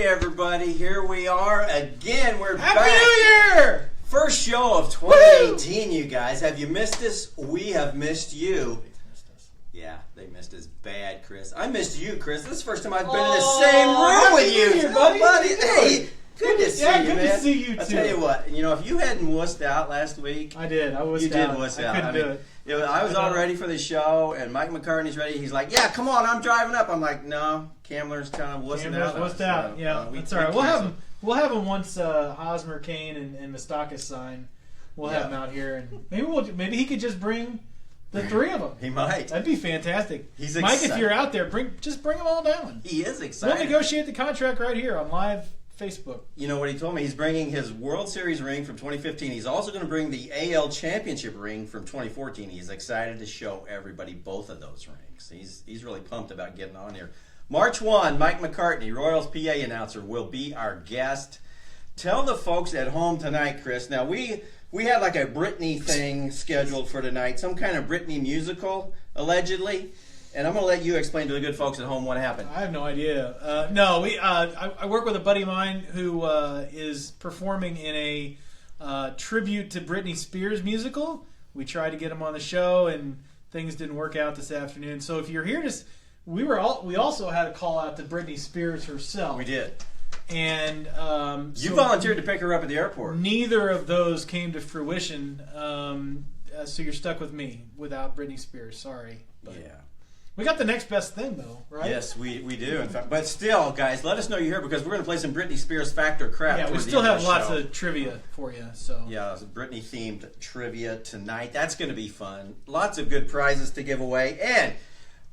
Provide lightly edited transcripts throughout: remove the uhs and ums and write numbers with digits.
everybody. Here we are again. We're Happy back. New Year! First show of 2018, you guys. Have you missed us? We have missed you. Yeah, they missed us bad, Chris. I missed you, Chris. This is the first time I've been in the same room with you. Year, buddy. Hey, good to see you, man. Good to see you, too. I'll tell you what, if you hadn't wussed out last week. I did. I wussed out. You did wuss out. I couldn't do it. I was all ready for the show, and Mike McCartney's ready. He's like, yeah, come on, I'm driving up. I'm like, no, Kamler's kind of wussing out. Wussed out. Yeah, that's all right. We'll have him once Hosmer, Kane, and Moustakas sign. We'll have him out here, and maybe he could just bring the three of them. He might. That'd be fantastic. He's Mike, excited. if you're out there, just bring them all down. He is excited. We'll negotiate the contract right here on live Facebook. You know what he told me? He's bringing his World Series ring from 2015. He's also going to bring the AL Championship ring from 2014. He's excited to show everybody both of those rings. He's really pumped about getting on here. March 1, Mike McCartney, Royals PA announcer, will be our guest. Tell the folks at home tonight, Chris. Now, we had like a Britney thing scheduled for tonight, some kind of Britney musical, allegedly. And I'm going to let you explain to the good folks at home what happened. I have no idea. I work with a buddy of mine who is performing in a tribute to Britney Spears musical. We tried to get him on the show, and things didn't work out this afternoon. So if you're here we also had a call out to Britney Spears herself. We did. And you volunteered to pick her up at the airport. Neither of those came to fruition. So you're stuck with me without Britney Spears. Sorry. But yeah. We got the next best thing, though, right? Yes, we do, in fact. But still, guys, let us know you're here because we're going to play some Britney Spears fact or crap. Yeah, we still have lots of trivia for you. So yeah, Britney-themed trivia tonight. That's going to be fun. Lots of good prizes to give away. And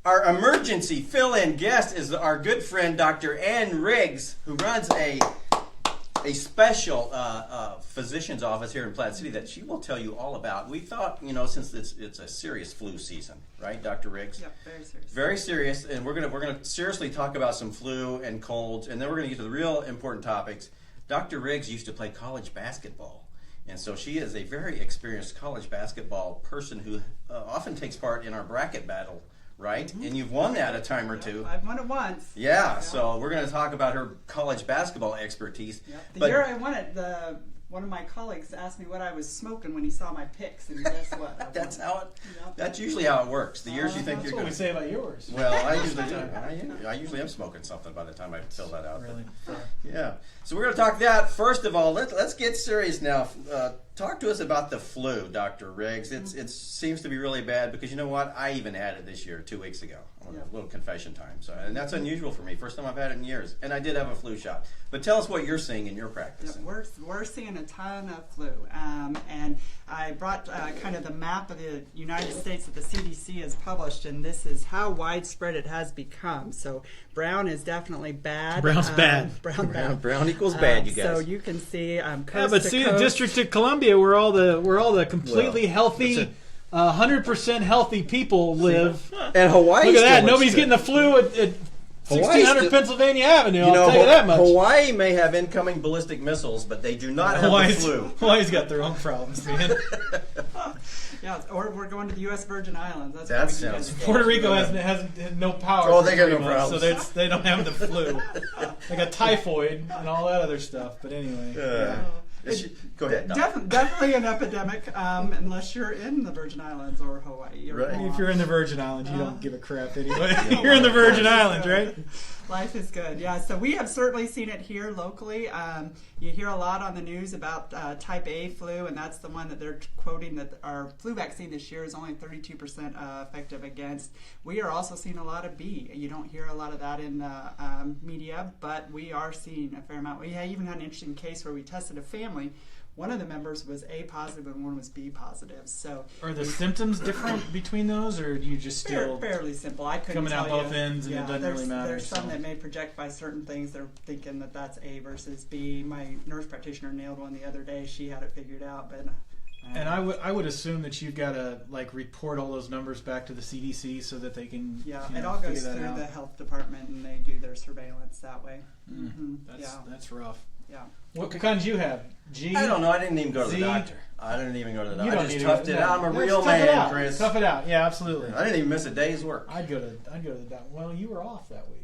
our emergency fill-in guest is our good friend, Dr. Ann Riggs, who runs a special physician's office here in Platte City that she will tell you all about. We thought, since it's a serious flu season, right, Dr. Riggs? Yep, very serious. Very serious, and we're gonna seriously talk about some flu and colds, and then we're gonna get to the real important topics. Dr. Riggs used to play college basketball, and so she is a very experienced college basketball person who often takes part in our bracket battle. Right? Mm-hmm. And you've won that a time or two. I've won it once. Yeah, so we're going to talk about her college basketball expertise. Yep. The year I won it, one of my colleagues asked me what I was smoking when he saw my picks, and guess what? That's usually how it works. The years you think you're going to... That's what we say about yours. Well, I usually do. I usually am smoking something by the time I fill that out. Really? Yeah. So we're going to talk that. First of all, let's get serious now. Talk to us about the flu, Dr. Riggs. It seems to be really bad because you know what? I even had it this year 2 weeks ago. A little confession time. And that's unusual for me. First time I've had it in years. And I did have a flu shot. But tell us what you're seeing in your practice. Yeah, we're seeing a ton of flu. And I brought kind of the map of the United States that the CDC has published, and this is how widespread it has become. So brown is definitely bad. Brown's bad. Brown equals bad, you guys. So you can see coast to coast. The District of Columbia, where all the completely healthy, 100% healthy people live. And Hawaii. Look at that. Nobody's getting the flu at 1600 Pennsylvania Avenue. I'll tell you that much. Hawaii may have incoming ballistic missiles, but they do not have the flu. Hawaii's got their own problems, man. Yeah, or we're going to the U.S. Virgin Islands. That sounds. Puerto Rico has no power. Oh, they got no problems. So they don't have the flu. They got typhoid and all that other stuff. But anyway. Go ahead. Definitely an epidemic, unless you're in the Virgin Islands or Hawaii. Or right. If you're in the Virgin Islands, you don't give a crap anyway. You're in the Virgin Islands, right? Life is good. Yeah, so we have certainly seen it here locally. You hear a lot on the news about type A flu, and that's the one that they're quoting that our flu vaccine this year is only 32% effective against. We are also seeing a lot of B. You don't hear a lot of that in the media, but we are seeing a fair amount. We even had an interesting case where we tested a family. One of the members was A positive and one was B positive. So, are the symptoms different between those, or do you just still fairly simple? I couldn't coming tell out both ends, and it doesn't really matter. There's some that may project by certain things. They're thinking that that's A versus B. My nurse practitioner nailed one the other day. She had it figured out, but. And I would assume that you've got to report all those numbers back to the CDC so that they can it all goes through the health department and they do their surveillance that way. That's rough. Yeah. What kind did you have? G? I don't know. I didn't even go to the Z? doctor. I didn't even go to the You doctor. don't I need just to toughed go- it no. out. I'm a Let's real tough it man, out. Chris. Tough it out. Yeah, absolutely. I didn't even miss a day's work. I'd go to the doctor. Well, you were off that week.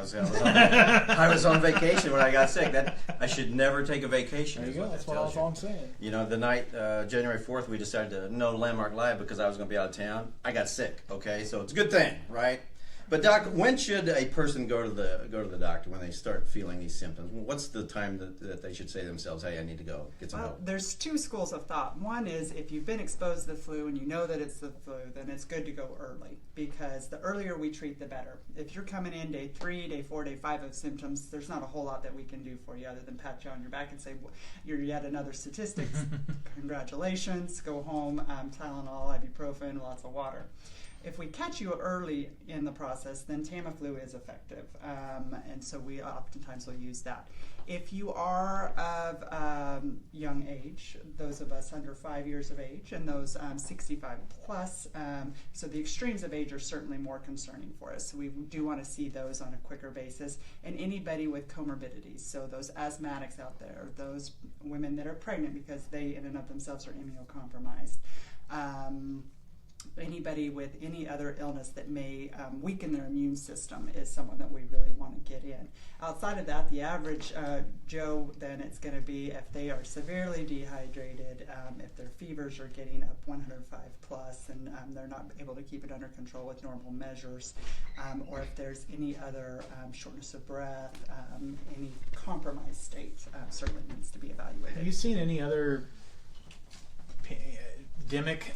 So. I was on vacation when I got sick. I should never take a vacation. There you is go. That's that tells all I'm saying. You know, the night, January 4th, we decided to no Landmark Live because I was going to be out of town. I got sick, okay? So it's a good thing, right? But Doc, when should a person go to the doctor when they start feeling these symptoms? What's the time that they should say to themselves, hey, I need to go get some help? There's two schools of thought. One is if you've been exposed to the flu and you know that it's the flu, then it's good to go early because the earlier we treat, the better. If you're coming in day 3, day 4, day 5 of symptoms, there's not a whole lot that we can do for you other than pat you on your back and say, well, you're yet another statistics. Congratulations. Go home. Tylenol, ibuprofen, lots of water. If we catch you early in the process, then Tamiflu is effective, and so we oftentimes will use that. If you are of young age, those of us under 5 years of age, and those 65 plus, so the extremes of age are certainly more concerning for us. So we do want to see those on a quicker basis, and anybody with comorbidities, so those asthmatics out there, those women that are pregnant because they in and of themselves are immunocompromised. Anybody with any other illness that may weaken their immune system is someone that we really want to get in. Outside of that, the average Joe, then it's going to be if they are severely dehydrated, if their fevers are getting up 105 plus and they're not able to keep it under control with normal measures, or if there's any other shortness of breath, any compromised state certainly needs to be evaluated. Have you seen any other pandemic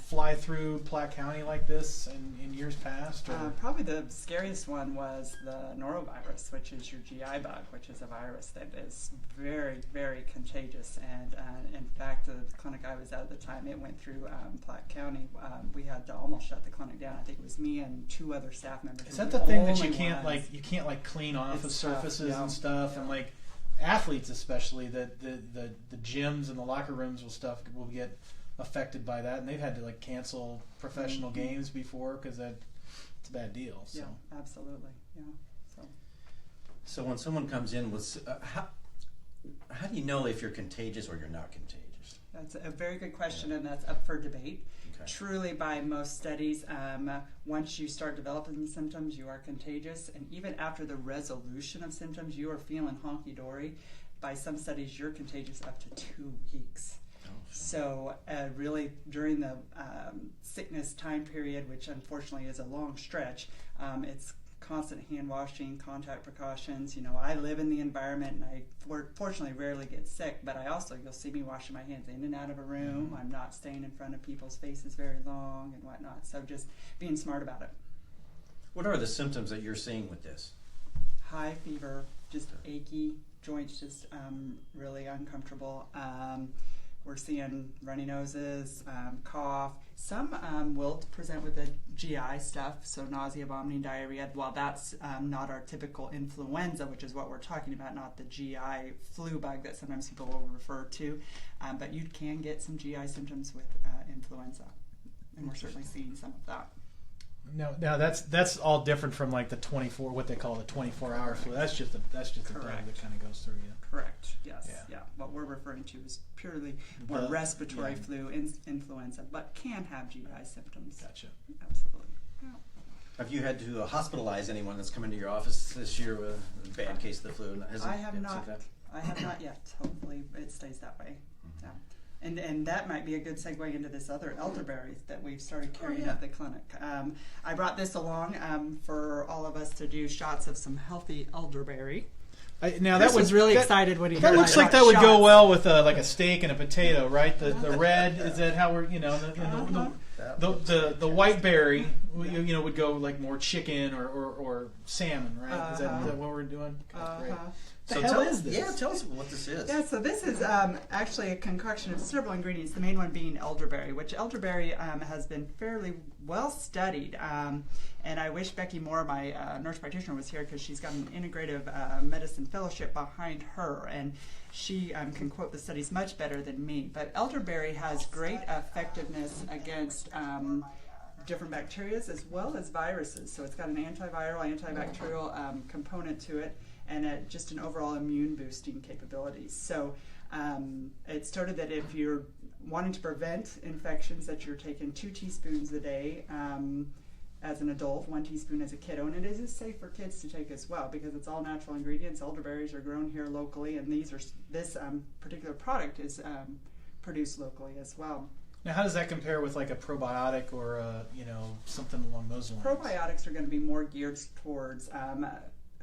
fly through Platte County like this in years past? Or? Probably the scariest one was the norovirus, which is your GI bug, which is a virus that is very, very contagious. And in fact, the clinic I was at the time, it went through Platte County. We had to almost shut the clinic down. I think it was me and 2 other staff members. Is that the thing that only you can't ones. like clean off of surfaces yeah. and stuff, Yeah. and like athletes especially, that the gyms and the locker rooms will get affected by that, and they've had to like cancel professional games before because it's a bad deal. So. Yeah, absolutely. Yeah. So when someone comes in with, how do you know if you're contagious or you're not contagious? That's a very good question, and that's up for debate. Okay. Truly, by most studies, once you start developing symptoms, you are contagious, and even after the resolution of symptoms, you are feeling honky-dory. By some studies, you're contagious up to 2 weeks. So really, during the sickness time period, which unfortunately is a long stretch, it's constant hand washing, contact precautions. You know, I live in the environment, and I fortunately rarely get sick, but you'll see me washing my hands in and out of a room. I'm not staying in front of people's faces very long and whatnot. So just being smart about it. What are the symptoms that you're seeing with this? High fever, just achy, joints just really uncomfortable. We're seeing runny noses, cough. Some will present with the GI stuff, so nausea, vomiting, diarrhea. While that's not our typical influenza, which is what we're talking about, not the GI flu bug that sometimes people will refer to, but you can get some GI symptoms with influenza, and we're certainly seeing some of that. No, that's all different from like the 24, what they call the 24-hour flu. That's just a bug that kind of goes through you. Correct. Yes. Yeah. What we're referring to is purely more respiratory flu, influenza, but can have GI symptoms. Gotcha. Absolutely. Yeah. Have you had to hospitalize anyone that's come into your office this year with a bad case of the flu? I have not. I have not yet. Hopefully, it stays that way. Yeah. And that might be a good segue into this other elderberry that we've started carrying at the clinic. I brought this along for all of us to do shots of some healthy elderberry. Chris was really excited when he heard that looks like that would go well with like a steak and a potato, right? The red, is that how we're the white berry would go like more chicken or salmon, right? Is that what we're doing? Great. So hell is this? Yeah, tell us what this is. Yeah, so this is actually a concoction of several ingredients, the main one being elderberry, which elderberry has been fairly well studied. And I wish Becky Moore, my nurse practitioner, was here because she's got an integrative medicine fellowship behind her, and she can quote the studies much better than me. But elderberry has great effectiveness against different bacteria as well as viruses. So it's got an antiviral, antibacterial component to it. and just an overall immune boosting capabilities. So it started that if you're wanting to prevent infections, that you're taking 2 teaspoons a day as an adult, 1 teaspoon as a kiddo, and it is safe for kids to take as well because it's all natural ingredients. Elderberries are grown here locally, and this particular product is produced locally as well. Now, how does that compare with like a probiotic or something along those lines? Probiotics are going to be more geared towards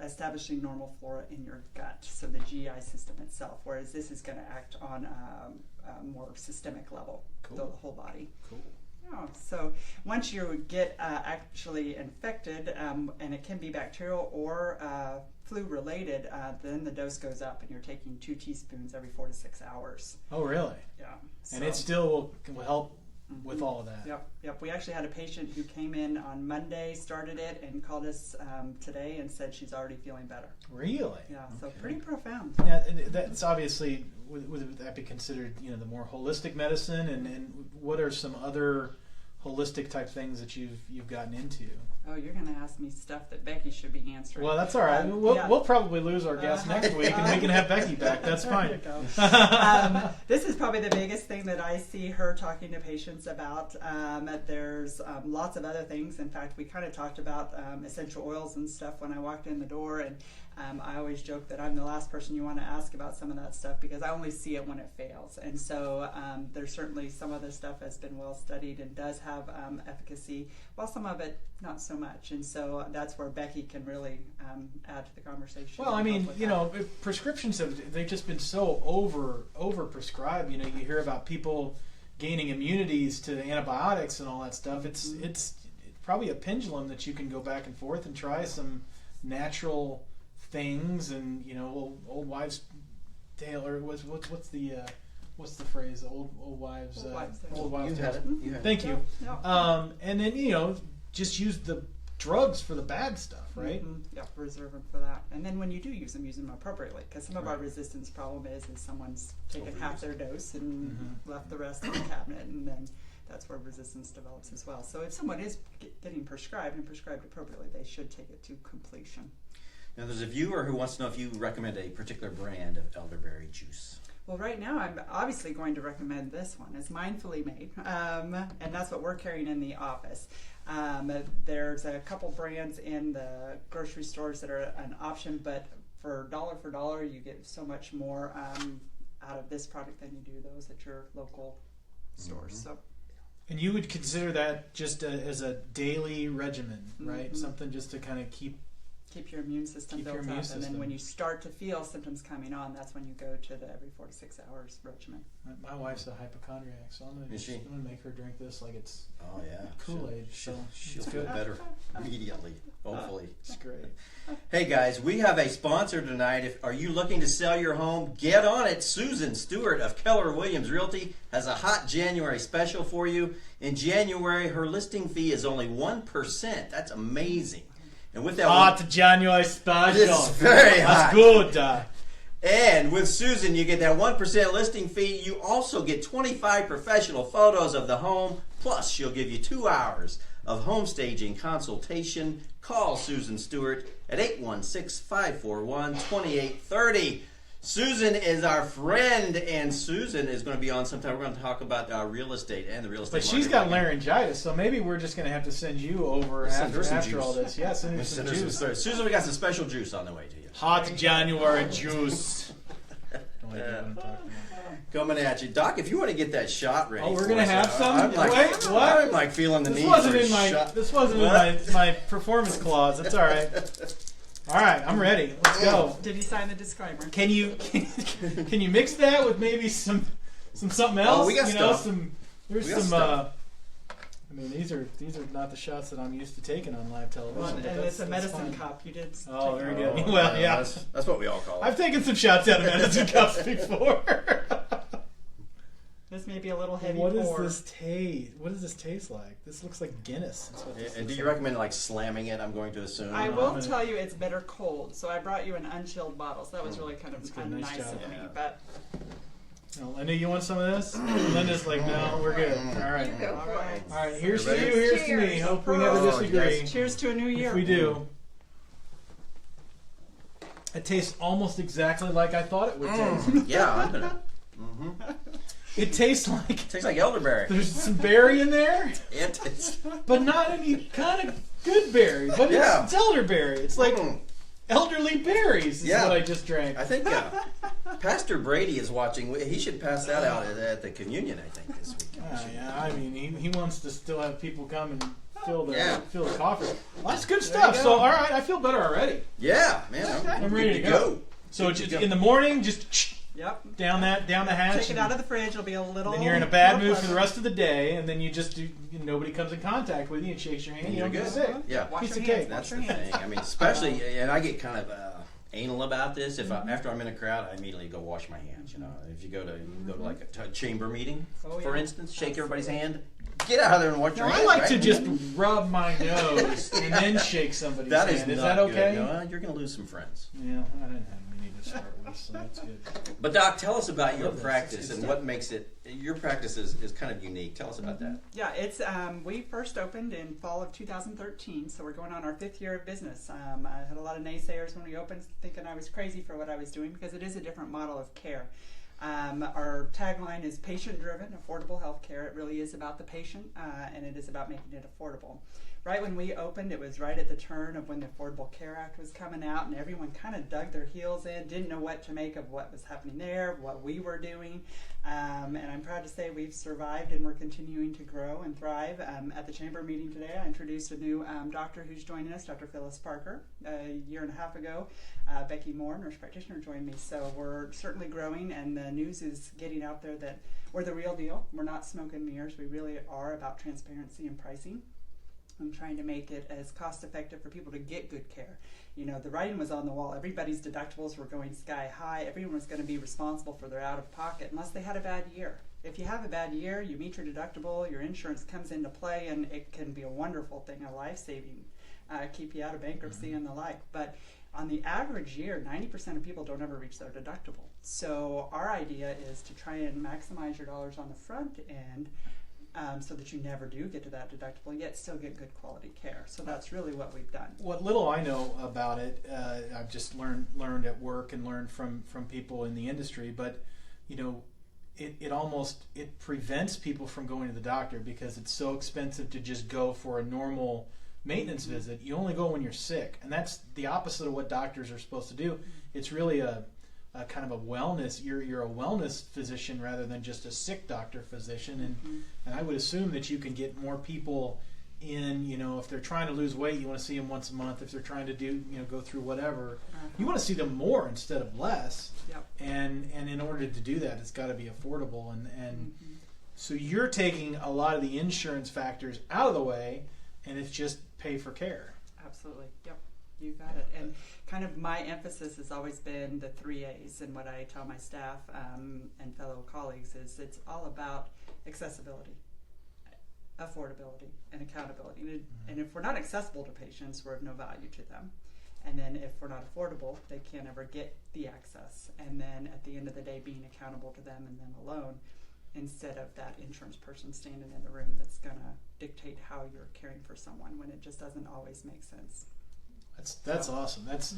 establishing normal flora in your gut, so the GI system itself, whereas this is going to act on a more systemic level, Cool. the whole body. Cool. Yeah, so once you get actually infected, and it can be bacterial or flu related, then the dose goes up and you're taking 2 teaspoons every 4 to 6 hours. Oh, really? Yeah. And it still will help with all of that. Yep. We actually had a patient who came in on Monday, started it, and called us today and said she's already feeling better. Really? Yeah, so pretty profound. Now, that's obviously, would that be considered, the more holistic medicine? And what are some other holistic type things that you've gotten into? Oh, you're going to ask me stuff that Becky should be answering. Well, that's all right. We'll probably lose our guest next week, and we can have Becky back. That's fine. This is probably the biggest thing that I see her talking to patients about. There's lots of other things. In fact, we kind of talked about essential oils and stuff when I walked in the door, and I always joke that I'm the last person you want to ask about some of that stuff because I only see it when it fails. And so there's certainly some of this stuff has been well studied and does have efficacy, while some of it not so much. And so that's where Becky can really add to the conversation. Well, I mean, prescriptions they've just been so over prescribed. You hear about people gaining immunities to antibiotics and all that stuff. It's probably a pendulum that you can go back and forth and try some natural things, and old wives' tale, or what's the phrase? Old wives' tale. Thank you. Yeah. And then just use the drugs for the bad stuff, right? Mm-hmm. Yeah, reserve them for that. And then when you do use them appropriately, because some of our resistance problem is someone's taken half their dose and left the rest in the cabinet, and then that's where resistance develops as well. So if someone is getting prescribed and prescribed appropriately, they should take it to completion. Now, there's a viewer who wants to know if you recommend a particular brand of elderberry juice. Well, right now I'm obviously going to recommend this one. It's mindfully made, and that's what we're carrying in the office. There's a couple brands in the grocery stores that are an option, but for dollar, you get so much more out of this product than you do those at your local stores. So. And you would consider that just as a daily regimen, right? Something just to kind of keep your immune system built up, and then when you start to feel symptoms coming on, that's when you go to the every 4 to 6 hours regimen. My wife's a hypochondriac, so I'm gonna make her drink this like it's Kool-Aid. She'll feel better immediately, hopefully. It's great. Hey guys, we have a sponsor tonight. Are you looking to sell your home? Get on it. Susan Stewart of Keller Williams Realty has a hot January special for you. In January, her listing fee is only 1%. That's amazing. And with that hot January special. It's very hot. That's good. And with Susan, you get that 1% listing fee. You also get 25 professional photos of the home. Plus, she'll give you 2 hours of home staging consultation. Call Susan Stewart at 816-541-2830. Susan is our friend, and Susan is going to be on sometime. We're going to talk about real estate and the real estate market. But she's got laryngitis, so maybe we're just going to have to send you over after all this. Yeah, send her some juice. Susan, we got some special juice on the way to you. Hot January juice. Coming at you. Doc, if you want to get that shot ready. Oh, we're going to have some? I'm like, wait, what? I'm like feeling the need wasn't for a in my, shot. This wasn't in my performance clause. That's all right. All right, I'm ready. Let's go. Did you sign the disclaimer? Can you mix that with maybe some something else? Oh, we got stuff. I mean, these are not the shots that I'm used to taking on live television. Well, and it's a medicine cup. You did. Oh, very good. Well, yeah. That's what we all call it. I've taken some shots out of medicine cups before. This may be a little heavy. What does this taste? What does this taste like? This looks like Guinness. And do you recommend like slamming it? I'm going to assume. I will tell you it's better cold. So I brought you an unchilled bottle. So that was really kind of nice of me. But I knew you want some of this. Linda's like, no, we're good. All right. You go for it. All right. Here's to you. Here's to me. Hope we never disagree. Cheers to a new year. If we do. It tastes almost exactly like I thought it would taste. Yeah, I'm gonna. It tastes like It tastes like elderberry. there's some berry in there, It is. but not any kind of good berry. But it's elderberry. It's like elderly berries is what I just drank. I think Pastor Brady is watching. He should pass that out at the communion, I think, this week. Yeah, I mean, he wants to still have people come and fill the coffee. Well, that's good There stuff. you So, go. all right, I feel better already. Yeah, man. I'm ready to go. So, it's in the morning, just Yep. down the hatch. Take it out of the fridge. It'll be a little. Then you're in a bad more mood for the pleasant. rest of the day, and then you just do. Nobody comes in contact with you and shakes your hand. You You're don't get good. sick. Yeah. Wash Piece your of hands. cake. That's Wash the your hands. thing. I mean, especially, and I get kind of anal about this. If after I'm in a crowd, I immediately go wash my hands. You know, if you go to like a chamber meeting, Oh, for yeah. instance, shake everybody's hand. Get out of there and wash your Now, hands. I like right? to just rub my nose and then shake somebody's That is hand. Is not that okay? good. No, you're going to lose some friends. Yeah, I didn't have any to start with, so that's good. But Doc, tell us about your Love this. practice It's and good what makes it. Your practice is kind of unique. Tell us about that. Yeah, it's we first opened in fall of 2013, so we're going on our 5th year of business. I had a lot of naysayers when we opened, thinking I was crazy for what I was doing because it is a different model of care. Our tagline is patient-driven, affordable healthcare. It really is about the patient, and it is about making it affordable. Right when we opened, it was right at the turn of when the Affordable Care Act was coming out, and everyone kind of dug their heels in, didn't know what to make of what was happening there, what we were doing. And I'm proud to say we've survived and we're continuing to grow and thrive. At the chamber meeting today, I introduced a new doctor who's joining us, Dr. Phyllis Parker. A year and a half ago, Becky Moore, nurse practitioner, joined me. So we're certainly growing, and the news is getting out there that we're the real deal. We're not smoke and mirrors. We really are about transparency and pricing. I'm trying to make it as cost effective for people to get good care. You know, the writing was on the wall. Everybody's deductibles were going sky high. Everyone was going to be responsible for their out of pocket unless they had a bad year. If you have a bad year, you meet your deductible, your insurance comes into play, and it can be a wonderful thing, a life-saving, keep you out of bankruptcy and the like. But on the average year, 90% of people don't ever reach their deductible. So our idea is to try and maximize your dollars on the front end, so that you never do get to that deductible, yet still get good quality care. So that's really what we've done. What little I know about it, I've just learned at work and learned from people in the industry. But you know, it prevents people from going to the doctor because it's so expensive to just go for a normal maintenance visit. You only go when you're sick, and that's the opposite of what doctors are supposed to do. It's really a kind of a wellness. You're a wellness physician rather than just a sick doctor physician, and I would assume that you can get more people in. You know, if they're trying to lose weight, you want to see them once a month. If they're trying to go through whatever, you want to see them more instead of less. Yep. And in order to do that, it's got to be affordable. And so you're taking a lot of the insurance factors out of the way, and it's just pay for care. Absolutely. Yep. You got it. And kind of my emphasis has always been the 3 A's, and what I tell my staff and fellow colleagues is it's all about accessibility, affordability, and accountability. And if we're not accessible to patients, we're of no value to them. And then if we're not affordable, they can't ever get the access. And then at the end of the day, being accountable to them and them alone, instead of that insurance person standing in the room that's going to dictate how you're caring for someone when it just doesn't always make sense. That's awesome. That's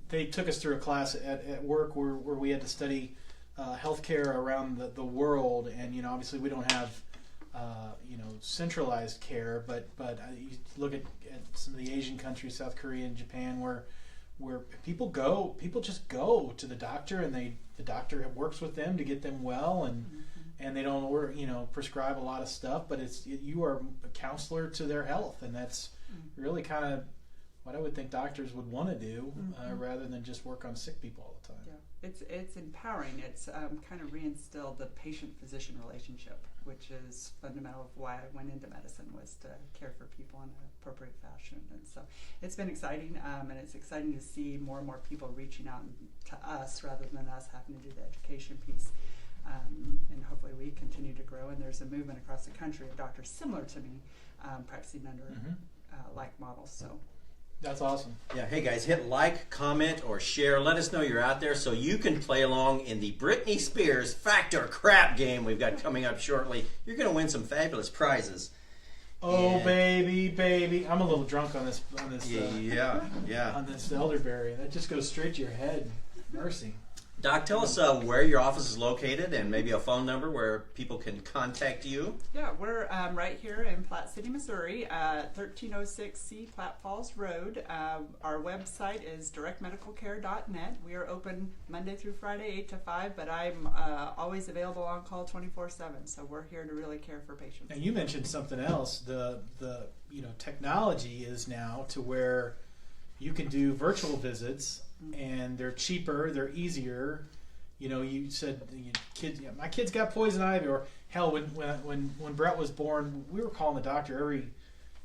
they took us through a class at work where we had to study healthcare around the world, and obviously we don't have centralized care, but you look at some of the Asian countries, South Korea and Japan, where people just go to the doctor, and the doctor works with them to get them well, and they don't prescribe a lot of stuff, but you are a counselor to their health, and that's really kind of what I would think doctors would want to do, rather than just work on sick people all the time. Yeah, it's empowering. It's kind of reinstilled the patient-physician relationship, which is fundamental of why I went into medicine, was to care for people in an appropriate fashion. And so it's been exciting, and it's exciting to see more and more people reaching out to us rather than us having to do the education piece. And hopefully we continue to grow, and there's a movement across the country of doctors similar to me practicing under like models. So that's awesome. Yeah, hey guys, hit like, comment, or share. Let us know you're out there so you can play along in the Britney Spears Fact or Crap game we've got coming up shortly. You're going to win some fabulous prizes. Oh, And- baby. I'm a little drunk on this. Yeah. On this elderberry. That just goes straight to your head. Mercy. Doc, tell us where your office is located and maybe a phone number where people can contact you. Yeah, we're right here in Platte City, Missouri, 1306C Platte Falls Road. Our website is directmedicalcare.net. We are open Monday through Friday, 8 to 5, but I'm always available on call 24/7. So we're here to really care for patients. Now you mentioned something else. The technology is now to where you can do virtual visits, and they're cheaper, they're easier. You said my kid's got poison ivy, or hell, when Brett was born, we were calling the doctor every,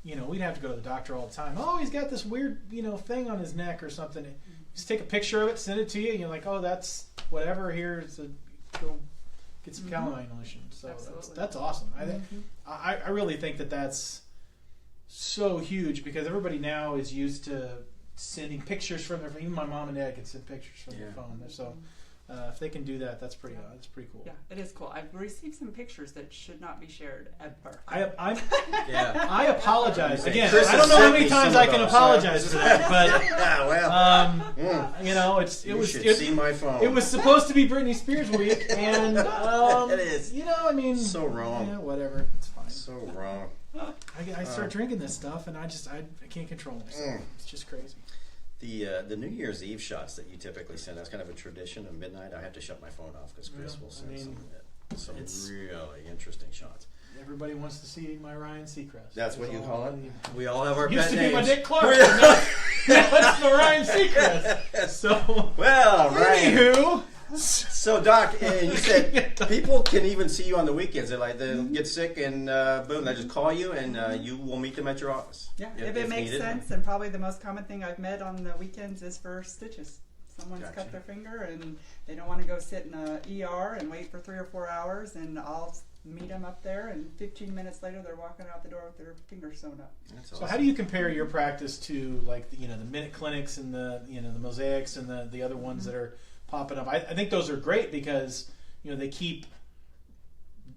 we'd have to go to the doctor all the time. Oh, he's got this weird, thing on his neck or something. Just take a picture of it, send it to you, and you're like, oh, that's whatever. Go get some calamine lotion. So that's awesome. I really think that's so huge because everybody now is used to sending pictures from their phone. Even my mom and dad can send pictures from their phone. So if they can do that, that's pretty cool. Yeah, it is cool. I've received some pictures that should not be shared ever. I apologize again. Chris I don't know how many has sent me times some I of can those, apologize for that, but you should see my phone. it was supposed to be Britney Spears week, and it is. So wrong. Yeah, whatever. It's fine. So wrong. I start drinking this stuff, and I can't control myself. It's just crazy. The New Year's Eve shots that you typically send, that's kind of a tradition at midnight. I have to shut my phone off because Chris will send some really interesting shots. Everybody wants to see my Ryan Seacrest. That's what you call it? We all have our Used pet to names. be my Dick Clark. Now it's the Ryan Seacrest. So, well, Ryan. Anywho. So, Doc, you said people can even see you on the weekends. They'll get sick and boom, they just call you and you will meet them at your office. Yeah, if it makes sense. And probably the most common thing I've met on the weekends is for stitches. Someone's cut their finger and they don't want to go sit in a ER and wait for 3 or 4 hours, and I'll meet them up there, and 15 minutes later they're walking out the door with their finger sewn up. That's awesome. So how do you compare your practice to like the Minute Clinics and the the Mosaics and the other ones that are popping up? I think those are great because they keep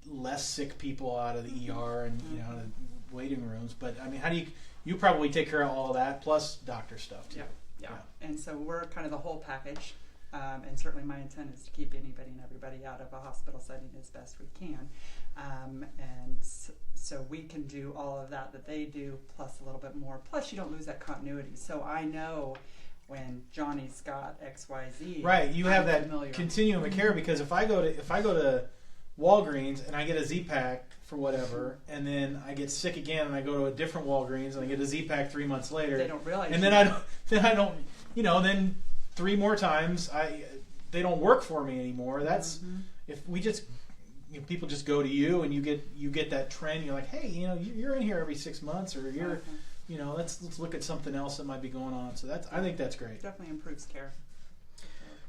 less sick people out of the ER and out of waiting rooms. But I mean, how do you probably take care of all that plus doctor stuff too? Yeah. And so we're kind of the whole package. And certainly my intent is to keep anybody and everybody out of a hospital setting as best we can. And so we can do all of that they do, plus a little bit more. Plus you don't lose that continuity. So I know when Johnny's got XYZ. Right, you have that familiar. continuum of care, because if I go to Walgreens and I get a Z-Pack for whatever, and then I get sick again and I go to a different Walgreens and I get a Z-Pack 3 months later. They don't realize. And then I don't, then 3 more times they don't work for me anymore. That's if we just people just go to you and you get that trend. You're like, hey, you're in here every 6 months, or you're let's look at something else that might be going on. So I think that's great. Definitely improves care.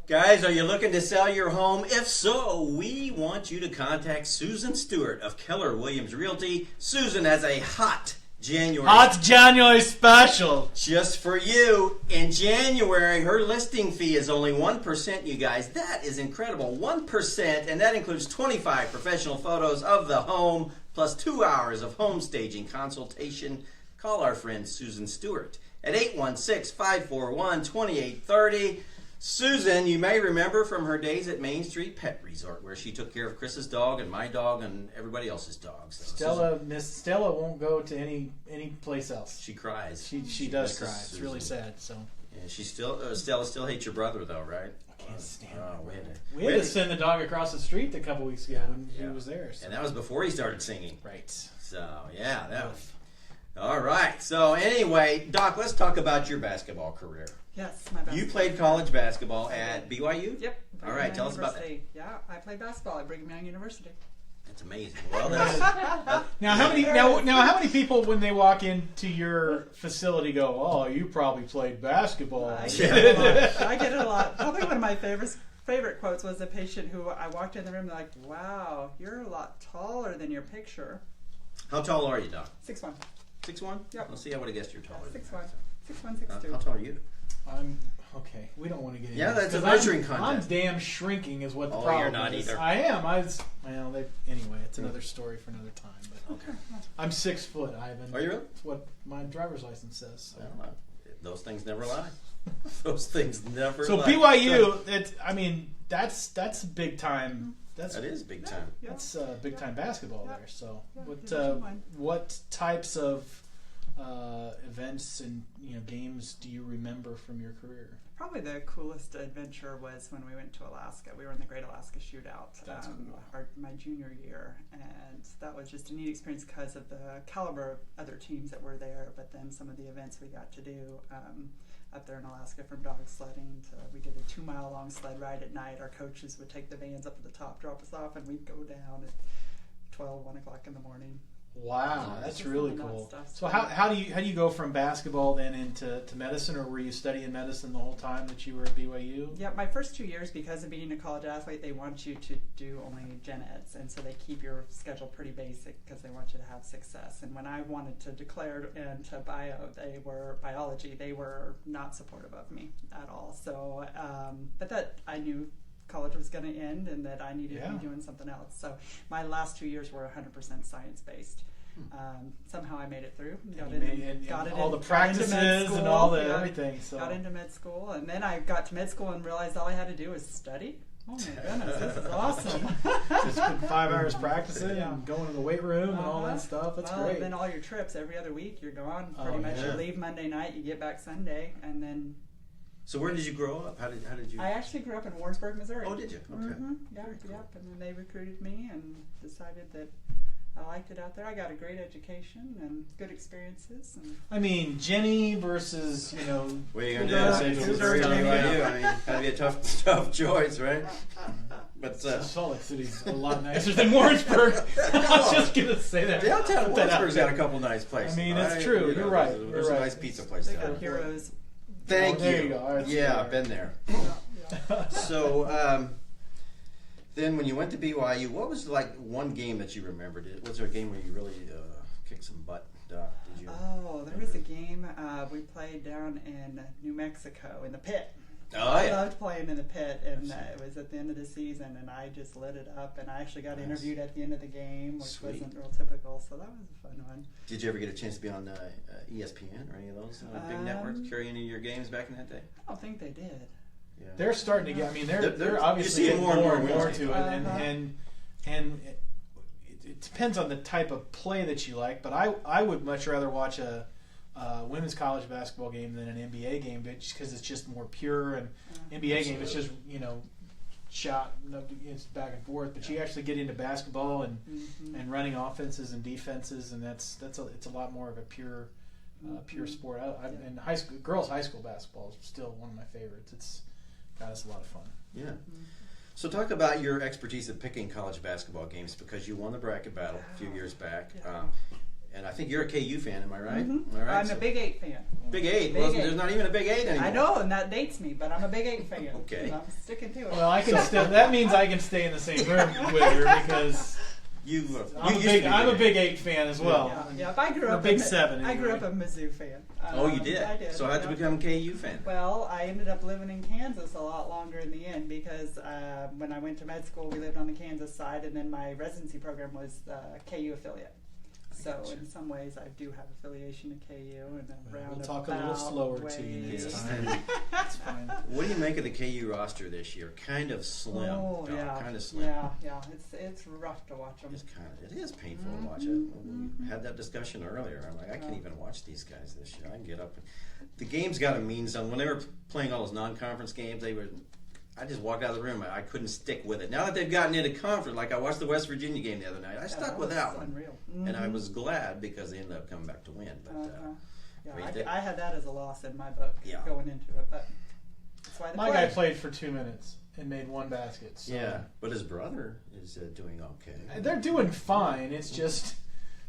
Guys, are you looking to sell your home? If so, we want you to contact Susan Stewart of Keller Williams Realty. Susan has a hot January special just for you. In January, her listing fee is only 1%, you guys. That is incredible. 1%, and that includes 25 professional photos of the home plus 2 hours of home staging consultation. Call our friend Susan Stewart at 816-541-2830. Susan, you may remember from her days at Main Street Pet Resort, where she took care of Chris's dog and my dog and everybody else's dogs. So Miss Stella won't go to any place else. She cries. She does cry. It's really sad. So yeah, she still Stella still hates your brother though, right? I can't stand it. We had to send the dog across the street a couple weeks ago when he was there. So. And that was before he started singing. Right. So yeah, that was. All right. So anyway, Doc, let's talk about your basketball career. Yes, my basketball. You played college basketball at BYU? Yep. All right, tell us about that. Yeah, I played basketball at Brigham Young University. That's amazing. Well, now how many people when they walk into your facility go, "Oh, you probably played basketball"? I get it a lot. Probably one of my favorite quotes was a patient who I walked in the room, they're like, "Wow, you're a lot taller than your picture." How tall are you, Doc? 6'1". 6'1"? Yep. Let's see, I would have guessed you're taller. 6'1". 6'1", 6'2". How tall are you? I'm Okay, we don't want to get into Yeah, this, that's a 'cause measuring I'm contest. damn shrinking is what the Oh, problem you're not is. either. I am. Anyway, it's another story for another time. But Okay. I'm 6 foot, Ivan. Are you really? That's what my driver's license says. So, Well, those things never lie. Those things never so lie. BYU, that's big time. That is big time. Yeah. That's big time basketball Yeah. there. So, Yeah, Division One. what types of events and games do you remember from your career? Probably the coolest adventure was when we went to Alaska. We were in the Great Alaska Shootout That's cool. my junior year, and that was just a neat experience because of the caliber of other teams that were there, but then some of the events we got to do up there in Alaska, from dog sledding to, we did a 2-mile long sled ride at night. Our coaches would take the vans up to the top, drop us off, and we'd go down at 1 o'clock in the morning. Wow, that's Just really some of that cool. stuff. So how do you go from basketball then into medicine, or were you studying medicine the whole time that you were at BYU? Yeah, my first 2 years, because of being a college athlete, they want you to do only gen eds, and so they keep your schedule pretty basic because they want you to have success. And when I wanted to declare into biology, they were not supportive of me at all. So, but that I knew college was going to end and that I needed to be doing something else. So my last 2 years were 100% science based. Somehow I made it through. Got all the practices and all the everything. So got into med school, and then I got to med school and realized all I had to do was study. Oh my goodness, this is awesome! just spend 5 hours practicing Yeah. and going to the weight room and all that stuff. That's great. And then all your trips every other week, you're gone. Pretty much, yeah. you leave Monday night, you get back Sunday, and then. So where did you grow up? How did you? I actually grew up in Warrensburg, Missouri. Oh, did you? Okay. Mm-hmm. Yeah, Very cool. yep. And then they recruited me and decided that I liked it out there. I got a great education and good experiences. And I mean, Jenny versus What are you gonna do? Yeah. Say Missouri, BYU? yeah. I mean, gotta be a tough choice, right? But Salt Lake City's a lot nicer than Warrensburg. I was just gonna say that. downtown Put that out Warrensburg's there. got a couple nice places. I mean, it's true. You're right. There's You're a right. nice pizza place they down got there. heroes. Thank there you. you go. All right, Yeah, so- I've been there. Yeah. So then, when you went to BYU, what was like one game that you remembered? Was there a game where you really kicked some butt? Did you? Oh, there was a game we played down in New Mexico in the pit. Oh, I yeah. loved playing in the pit, and it was at the end of the season, and I just lit it up. And I actually got Nice. interviewed at the end of the game, which Sweet. wasn't real typical. So that was a fun one. Did you ever get a chance to be on ESPN or any of those big networks? Carry any of your games back in that day? I don't think they did. Yeah. They're starting to get. I mean, They're- they're obviously you see getting more and more more and more Wednesday. to it, Uh-huh. and it depends on the type of play that you like. But I would much rather watch a women's college basketball game than an NBA game, because it's just more pure. And NBA game, it's just shot, it's back and forth. But you actually get into basketball and running offenses and defenses, and it's a lot more of a pure sport. And girls high school basketball is still one of my favorites. It's a lot of fun. Yeah. So talk about your expertise at picking college basketball games, because you won the bracket battle a few years back. Yeah. And I think you're a KU fan, am I right? Mm-hmm. Am I right? I'm a Big 8 fan. Big 8. Big Well, 8. there's not even a Big 8 anymore. I know, and that dates me, but I'm a Big 8 fan. Okay. And I'm sticking to it. Well, I can still. That means I can stay in the same room with her, because I'm a Big 8 fan as well. Yeah, but I grew I'm a up Big a 7 I grew anyway. up a Mizzou fan. Oh, you did? I did. So how'd you become a KU fan? Well, I ended up living in Kansas a lot longer in the end, because when I went to med school, we lived on the Kansas side, and then my residency program was KU affiliate. So in some ways, I do have affiliation to KU, and We'll talk a little slower to you next Yes. time. That's fine. What do you make of the KU roster this year? Kind of slim. Oh, Doc, yeah. Kind of slim. Yeah. It's rough to watch them. It is painful to watch it. We had that discussion earlier. I'm like, I can't even watch these guys this year. I can get up. The game's got to mean something. When they were playing all those non-conference games, I just walked out of the room. I couldn't stick with it. Now that they've gotten into conference, like I watched the West Virginia game the other night, I stuck with that one. Unreal. And I was glad because they ended up coming back to win. But I had that as a loss in my book going into it, but that's why My guy played for 2 minutes and made 1 basket. So. yeah, but his brother is doing okay. They're doing fine. It's just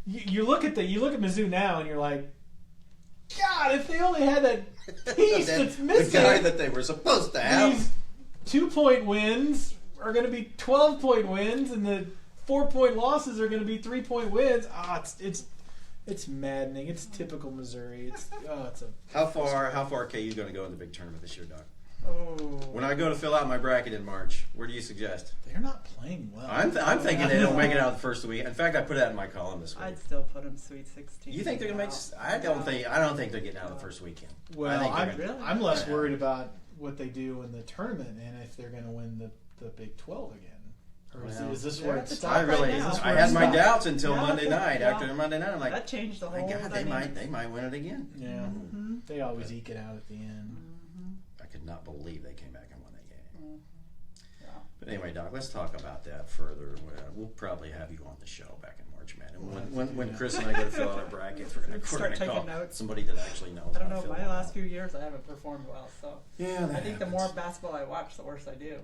you look at Mizzou now and you're like, God, if they only had that piece that's missing. The guy that they were supposed to have. These 2-point wins are going to be 12-point wins, and the 4-point losses are going to be 3-point wins. It's maddening. It's typical Missouri. It's a How far KU going to go in the big tournament this year, Doc? Oh. When I go to fill out my bracket in March, where do you suggest? They're not playing well. I'm thinking they don't make it out the first week. In fact, I put that in my column this week. I'd still put them Sweet 16. You think they're gonna make? I don't think they're getting out of the first weekend. Well, I think they're I'm less worried about what they do in the tournament and if they're going to win the Big 12 again. Or is this where it stops? I had my doubts until Yeah, Monday night. yeah. After Monday night, I'm like, that changed the my whole God, they might win it again. Yeah, Mm-hmm. they always eke it out at the end. I could not believe they came back and won that game. Mm-hmm. Yeah. But anyway, Doc, let's talk about that further. We'll probably have you on the show back in March, man. And when Chris and I go to fill out our brackets, we're going to taking call notes. somebody that actually knows. I don't how know. to fill My it last out. few years, I haven't performed well. So Yeah, I think the more basketball I watch, the worse I do.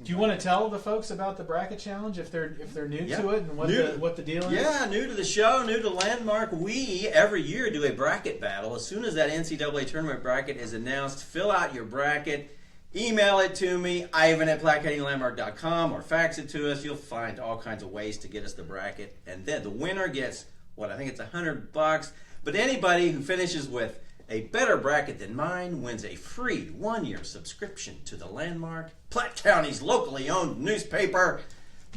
Do you want to tell the folks about the bracket challenge if they're new to it and what the deal is? Yeah, new to the show, new to Landmark. We every year do a bracket battle. As soon as that NCAA tournament bracket is announced, fill out your bracket, email it to me, Ivan@PlatteCountyLandmark.com, or fax it to us. You'll find all kinds of ways to get us the bracket, and then the winner gets I think it's $100. But anybody who finishes with a better bracket than mine wins a free 1-year subscription to the Landmark, Platte County's locally owned newspaper.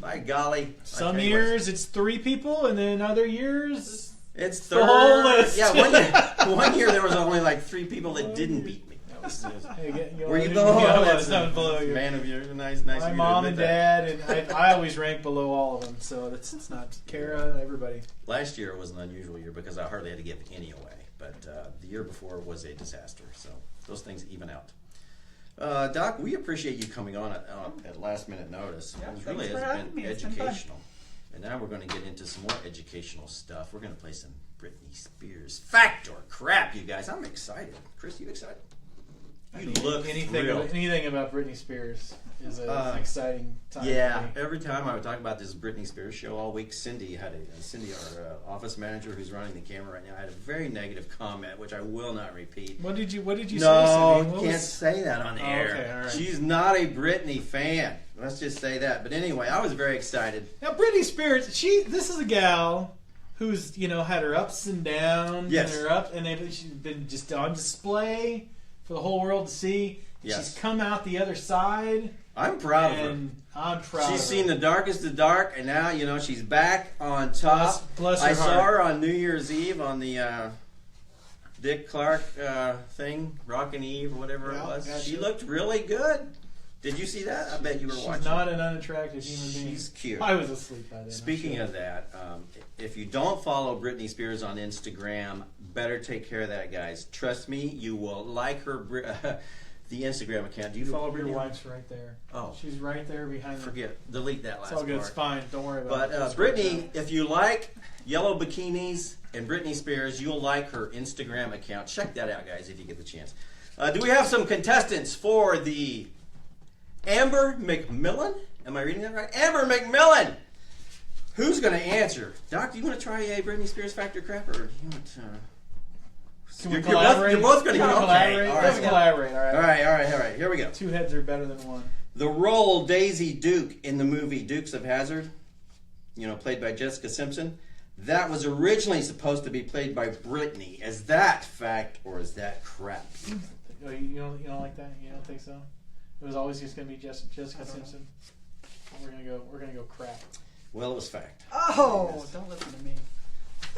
By golly. Some years it's 3 people, and then other years it's the whole list. Yeah, one year there was only like 3 people that didn't beat me. Were you below? That's not below you. Man of yours, nice. My of you mom to and admit that. dad, and I always rank below all of them, so it's not Kara, everybody. Last year was an unusual year because I hardly had to give any away, but the year before was a disaster. So those things even out. Doc, we appreciate you coming on at last minute notice. Yeah, it really thanks for has having been me. It's been fun. educational. And now we're going to get into some more educational stuff. We're going to play some Britney Spears fact or crap, you guys. I'm excited. Chris, you excited? You look anything about Britney Spears is an exciting time. Yeah, for me. every time I would talk about this Britney Spears show all week, Cindy, our office manager who's running the camera right now, had a very negative comment, which I will not repeat. What did you say? No, Cindy? you can't say that on air. Okay, all right. She's not a Britney fan. Let's just say that. But anyway, I was very excited. Now, Britney Spears, this is a gal who's had her ups and downs, Yes. and she's been just on display for the whole world to see. Yes. She's come out the other side. I'm proud of her. And I'm proud She's of seen her. the darkest of dark, and now she saw back on top. Bless her I saw heart. her on New Year's Eve on the Dick Clark thing, Rockin' Eve or whatever it was. Gotcha. She looked really good. Did you see that? I bet you were watching. She's not an unattractive human being. She's cute. I was asleep by then. Speaking of that, if you don't follow Britney Spears on Instagram, better take care of that, guys. Trust me, you will like her. The Instagram account. Do you follow Britney? Your wife's right there. Oh. She's right there behind Forget. Delete that last It's all good. part. It's fine. Don't worry about But it. Britney, if you like yellow bikinis and Britney Spears, you'll like her Instagram account. Check that out, guys, if you get the chance. Do we have some contestants for the Amber McMillan? Am I reading that right? Amber McMillan! Who's going to answer? Doc, do you want to try a Britney Spears factor crap, or do you want to... Can we collaborate? You're both going to Can we collaborate? All Let's right. collaborate. All right. All right. Here we go. 2 heads are better than 1. The role Daisy Duke in the movie Dukes of Hazzard, played by Jessica Simpson, that was originally supposed to be played by Britney. Is that fact or is that crap? Oh, you don't like that? You don't think so? It was always just going to be Jessica Simpson. We're gonna go crap. Well, it was fact. Oh, Yes. don't listen to me.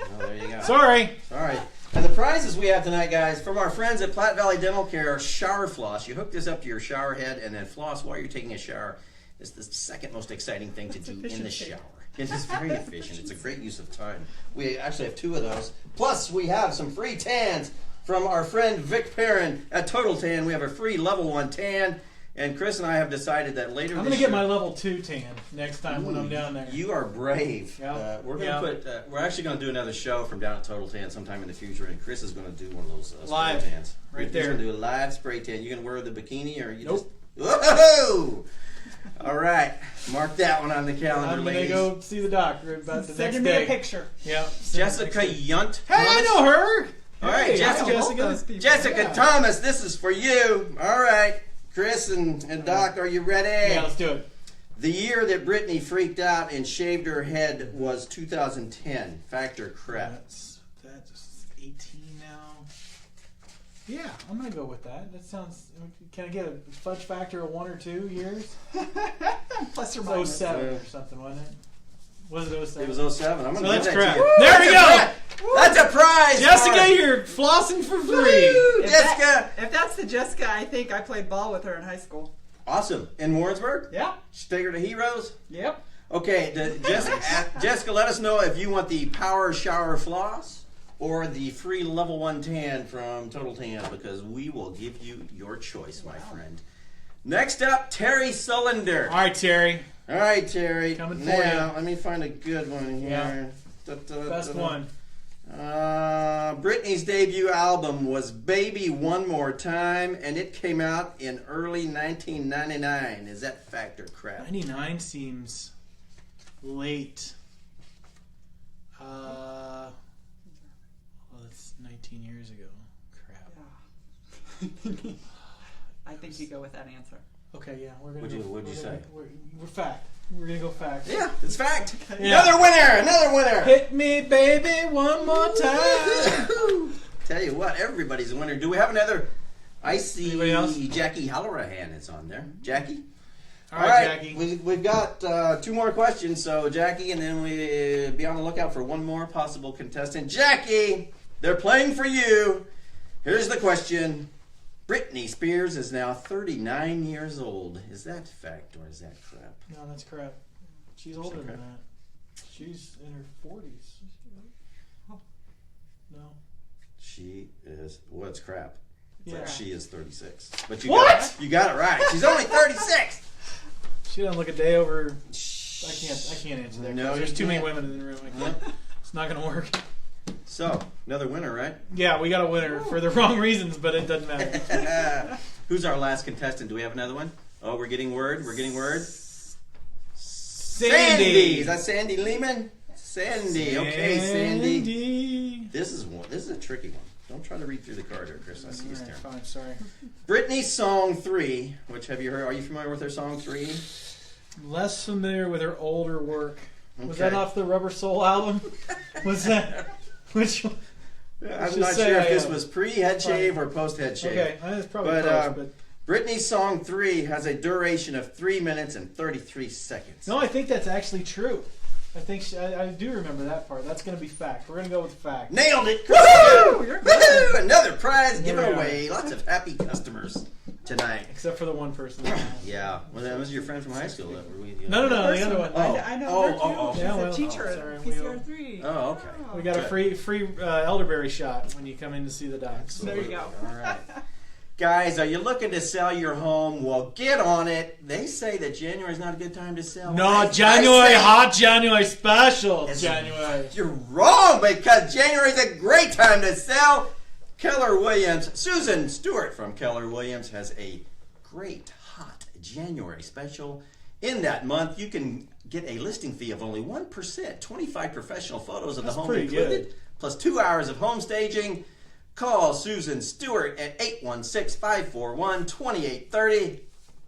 Oh, there you go. Sorry. All right. And the prizes we have tonight, guys, from our friends at Platte Valley Dental Care, shower floss. You hook this up to your shower head and then floss while you're taking a shower. It's the second most exciting thing to do in the efficiency. shower. It is very efficient. It's a great use of time. We actually have 2 of those. Plus, we have some free tans from our friend Vic Perrin at Total Tan. We have a free level 1 tan. And Chris and I have decided that later I'm this going to get year- my level 2 tan next time when I'm down there. You are brave. Yeah. We're going to we're actually going to do another show from down at Total Tan sometime in the future, and Chris is going to do one of those Live. spray tans. Right He's there. going to do a live spray tan. You going to wear the bikini or you Nope. just? Whoa! All right, mark that one on the calendar, I'm going to ladies. go see the doctor about the Send next me day. a picture. Yeah. All Yunt. Hey, I know her. All right, Hey, Jessica. hi, Jessica. Those people. Jessica Yeah. Thomas, this is for you. All right, Chris and Doc, are you ready? Yeah, let's do it. The year that Britney freaked out and shaved her head was 2010. Fact or crap? That's 18 now. Yeah, I'm gonna go with that. That sounds. Can I get a fudge factor of 1 or 2 years? Plus or It's minus. 07 or something, wasn't it? Was it 07? It was 07. I'm going to So give that's that crap. to you. There we That's go. a prize. That's a prize. Jessica, you're flossing for free. Jessica. If that's the Jessica, I think I played ball with her in high school. Awesome. In Warrensburg? Yeah. She take her to Heroes? Yep. Okay, Jessica, let us know if you want the Power Shower Floss or the free level 1 tan from Total Tan, because we will give you your choice, my friend. Next up, Terry Sullender. All right, Terry. All right, Terry. Coming for now, you. let me find a good one here. Yeah. Best one. Britney's debut album was Baby One More Time, and it came out in early 1999. Is that fact or crap? 99 seems late. Well, that's 19 years ago. Crap. Yeah. I think you go with that answer. Okay, yeah, we're gonna. What'd you say? We're fact. We're gonna go fact. Yeah, it's fact. Yeah. Another winner. Another winner. Hit me, baby, one more time. Tell you what, everybody's a winner. Do we have another? I Anybody else? see Jackie Halloran is on there. Jackie? All right, Jackie. We've got 2 more questions, so Jackie, and then we be on the lookout for one more possible contestant. Jackie, they're playing for you. Here's the question. Britney Spears is now 39 years old. Is that fact or is that crap? No, that's crap. She's older than that. She's in her 40s. No. She is, what's crap? Yeah. She is 36. But you What? You got it right. She's only 36. She doesn't look a day over. I can't answer that. No, There's you too many can't. women in the room. I can't. It's not gonna work. So, another winner, right? Yeah, we got a winner for the wrong reasons, but it doesn't matter. Who's our last contestant? Do we have another one? Oh, we're getting word. We're getting word. Sandy. Is that Sandy Lehman? Sandy. Okay, Sandy. This is a tricky one. Don't try to read through the card here, Chris. I see you staring. Fine, sorry. Britney's Song 3, which have you heard? Are you familiar with her Song 3? Less familiar with her older work. Was Okay. that off the Rubber Soul album? Was that which one? I'm just not say sure if I this am. was pre-head shave or post-head shave. Okay, it's probably But, close, but Britney's Song 3 has a duration of 3 minutes and 33 seconds. no, I think that's actually true. I think I do remember that part. That's going to be fact. We're going to go with fact. Nailed it! Woo! You're Woohoo! Another prize There given we are. away. Lots of happy customers tonight. Except for the one person. Yeah. Well, that was your friend from high school. That were we, No, the other one. I know her too. oh. She's Yeah, a well, teacher sorry, at we- PCR3. Oh, okay. We got a free elderberry shot when you come in to see the docs. There you go. All right. Guys, are you looking to sell your home? Well, get on it. They say that January is not a good time to sell. No, I January, say hot January special. It's- January. You're wrong, because January is a great time to sell. Keller Williams, Susan Stewart from Keller Williams has a great hot January special. In that month, you can get a listing fee of only 1%, 25 professional photos of That's the home pretty included, good. plus 2 hours of home staging. Call Susan Stewart at 816-541-2830.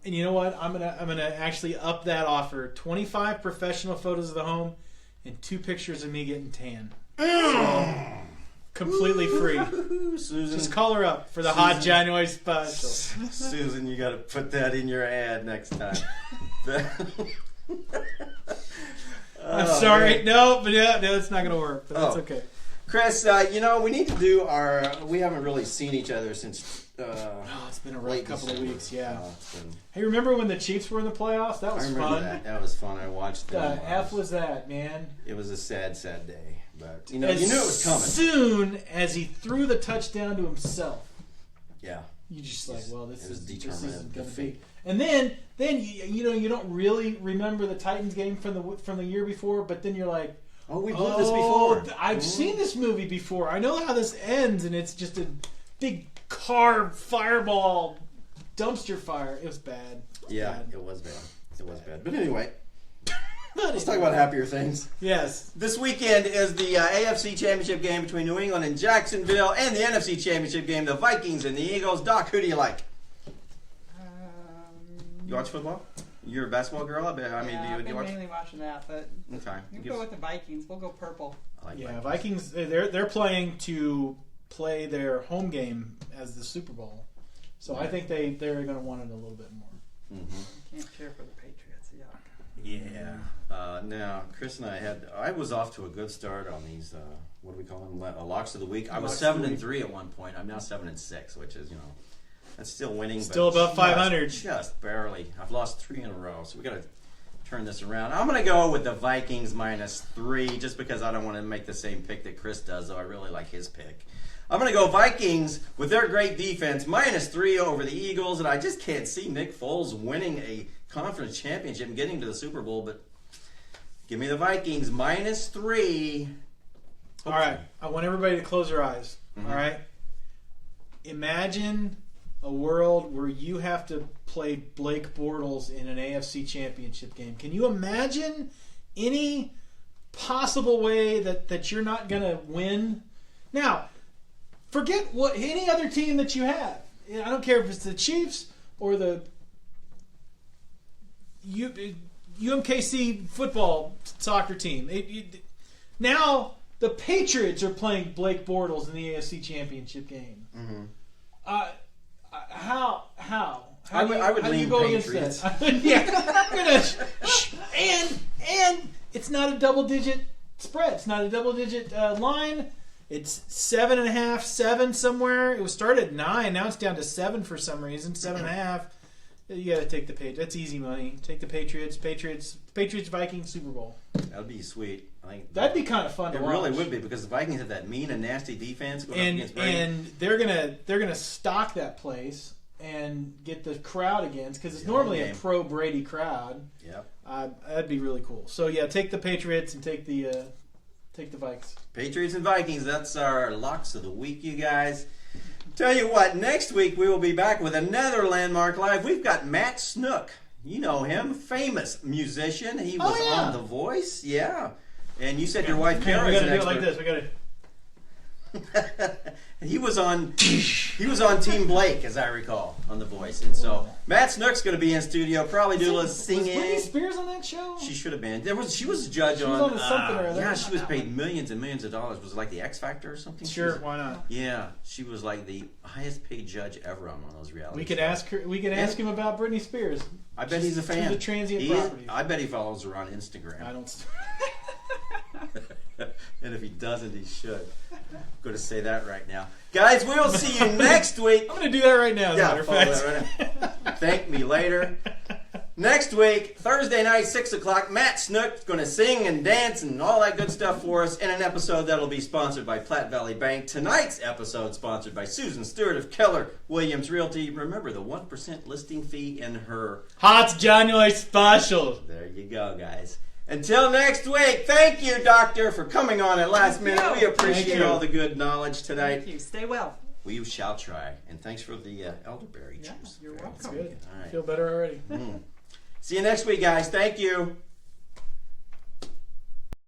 And you know what? I'm gonna actually up that offer. 25 professional photos of the home and 2 pictures of me getting tan. So, completely free. Susan, Just call her up for the hot Susan. January special. Susan, you got to put that in your ad next time. I'm Oh, sorry. man. No, it's not gonna work. But that's Oh. okay. Chris, we need to do we haven't really seen each other since Oh, it's been a rough late couple of December. weeks. Yeah. It's been- Hey, remember when the Chiefs were in the playoffs? That I was remember fun. that. That was fun. I watched The them. F was that, man? It was a sad, sad day. But, As you knew it was coming. soon as he threw the touchdown to himself, Yeah. you just like, well, this It was isn't determined going to defeat. be. And then you don't really remember the Titans game from the year before, but then you're like, Oh, we've lived this before. I've seen this movie before. I know how this ends, and it's just a big car fireball dumpster fire. It was bad. Yeah, Bad. it was bad. It was bad. But anyway, let's talk about happier things. Yes. This weekend is the AFC Championship game between New England and Jacksonville, and the NFC Championship game, the Vikings and the Eagles. Doc, who do you like? You watch football? You're a basketball girl? I've been you watch? mainly watching that, but Okay. you go with the Vikings. We'll go purple. I like Yeah, Vikings. Vikings. They're playing to play their home game as the Super Bowl. So I think they're going to want it a little bit more. Mm-hmm. Can't cheer for the Patriots. Yuck. Yeah. Now, Chris and I was off to a good start on these. What do we call them? Locks of the week. I was 7-3 at one point. I'm now 7-6, which is that's still winning. Still but above 500. Just barely. I've lost 3 in a row, so we got to turn this around. I'm going to go with the Vikings -3, just because I don't want to make the same pick that Chris does, though I really like his pick. I'm going to go Vikings with their great defense, -3 over the Eagles, and I just can't see Nick Foles winning a conference championship and getting to the Super Bowl, but give me the Vikings -3. All right. I want everybody to close their eyes. Mm-hmm. All right. Imagine a world where you have to play Blake Bortles in an AFC championship game. Can you imagine any possible way that you're not going to win? Now, forget any other team that you have. I don't care if it's the Chiefs or the UMKC football soccer team. Now the Patriots are playing Blake Bortles in the AFC championship game. Mm-hmm. How? I would lean Patriots. Yeah. And it's not a double-digit spread. It's not a double-digit line. It's 7.5, 7 somewhere. It was started at 9. Now it's down to 7 for some reason. 7.5. You got to take the Patriots. That's easy money. Take the Patriots. Patriots, Vikings, Super Bowl. That'd be sweet. I think that'd be kind of fun to watch. It really would be, because the Vikings have that mean and nasty defense going up against Brady. And they're gonna stock that place and get the crowd against, because it's normally a pro Brady crowd. Yep. That'd be really cool. So yeah, take the Patriots and take the Vikes. Patriots and Vikings. That's our locks of the week, you guys. Tell you what, next week we will be back with another Landmark Live. We've got Matt Snook. You know him, famous musician. He was on The Voice. Yeah. And you said your wife Kara is an expert. We gotta do it like this. He was on Team Blake, as I recall, on The Voice. And so Matt Snook's going to be in studio, probably do a little singing. Was Britney Spears on that show? She should have been. She was a judge on something or other. Yeah, she was paid millions and millions of dollars. Was it like the X Factor or something? Sure, why not? Yeah, she was like the highest paid judge ever on one of those reality. We could ask her. We could ask him about Britney Spears. I bet he's a fan. The transient properties. I bet he follows her on Instagram. I don't. And if he doesn't, he should. I'm going to say that right now. Guys, we'll see you next week. I'm going to do that right now, as a matter of fact. That right now. Thank me later. Next week, Thursday night, 6 o'clock, Matt Snook's going to sing and dance and all that good stuff for us in an episode that'll be sponsored by Platte Valley Bank. Tonight's episode sponsored by Susan Stewart of Keller Williams Realty. Remember the 1% listing fee in her Hot January special. There you go, guys. Until next week, thank you, Doctor, for coming on at last minute. We appreciate all the good knowledge tonight. Thank you. Stay well. We shall try. And thanks for the elderberry juice. You're welcome. That's good. All right. I feel better already. See you next week, guys. Thank you.